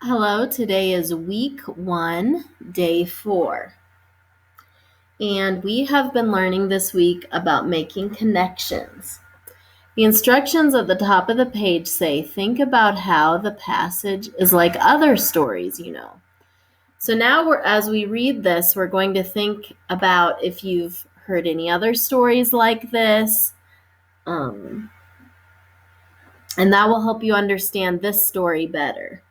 Hello, today is week 1, day 4. And we have been learning this week about making connections. The instructions at the top of the page say, think about how the passage is like other stories you know. So now as we read this, we're going to think about if you've heard any other stories like this. And that will help you understand this story better.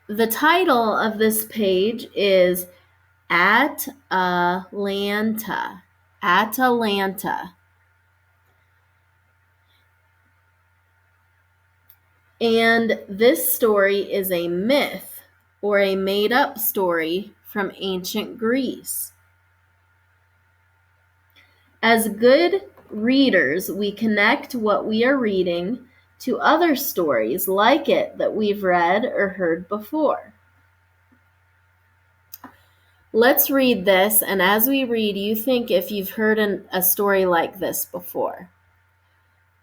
The title of this page is Atalanta. Atalanta. And this story is a myth or a made-up story from ancient Greece. As good readers, we connect what we are reading to other stories like it that we've read or heard before. Let's read this, and as we read, you think if you've heard a story like this before.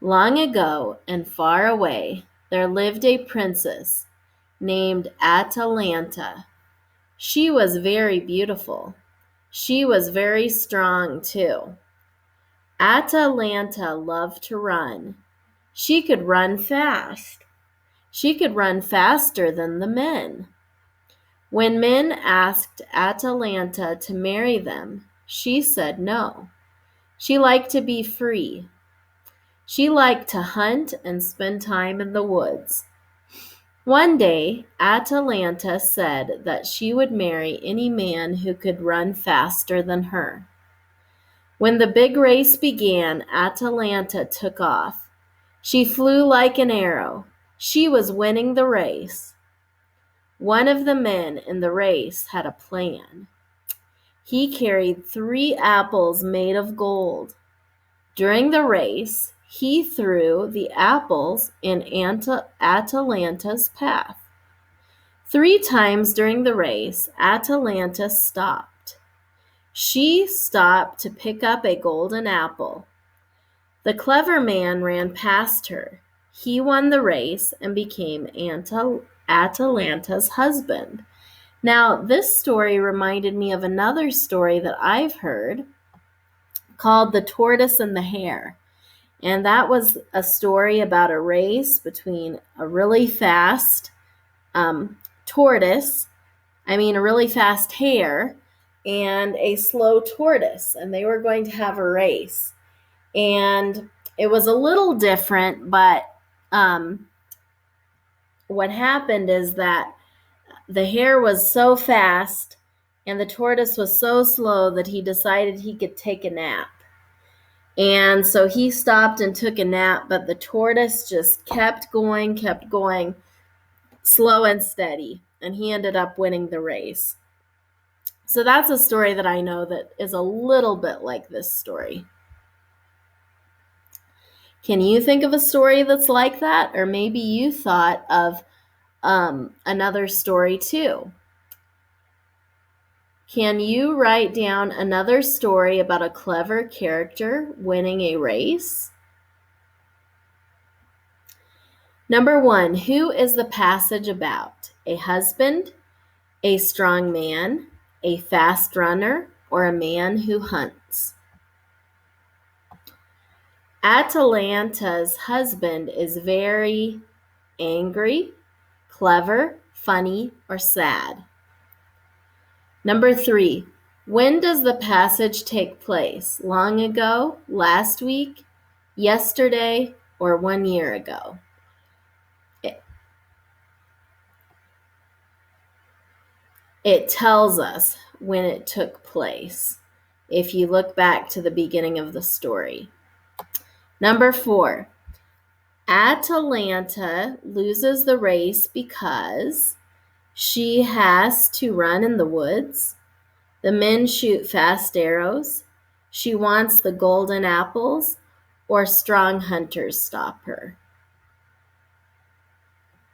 Long ago and far away, there lived a princess named Atalanta. She was very beautiful. She was very strong, too. Atalanta loved to run. She could run fast. She could run faster than the men. When men asked Atalanta to marry them, she said no. She liked to be free. She liked to hunt and spend time in the woods. One day, Atalanta said that she would marry any man who could run faster than her. When the big race began, Atalanta took off. She flew like an arrow. She was winning the race. One of the men in the race had a plan. He carried 3 apples made of gold. During the race, he threw the apples in Atalanta's path. 3 times during the race, Atalanta stopped. She stopped to pick up a golden apple. The clever man ran past her. He won the race and became Atalanta's husband. Now, this story reminded me of another story that I've heard called The Tortoise and the Hare. And that was a story about a race between a really fast a really fast hare and a slow tortoise. And they were going to have a race. And it was a little different, but what happened is that the hare was so fast and the tortoise was so slow that he decided he could take a nap. And so he stopped and took a nap, but the tortoise just kept going, slow and steady, and he ended up winning the race. So that's a story that I know that is a little bit like this story. Can you think of a story that's like that? Or maybe you thought of another story too. Can you write down another story about a clever character winning a race? Number 1, who is the passage about? A husband, a strong man, a fast runner, or a man who hunts? Atalanta's husband is very angry, clever, funny, or sad. Number 3, when does the passage take place? Long ago, last week, yesterday, or 1 year ago? It tells us when it took place if you look back to the beginning of the story. Number 4, Atalanta loses the race because she has to run in the woods. The men shoot fast arrows. She wants the golden apples, or strong hunters stop her.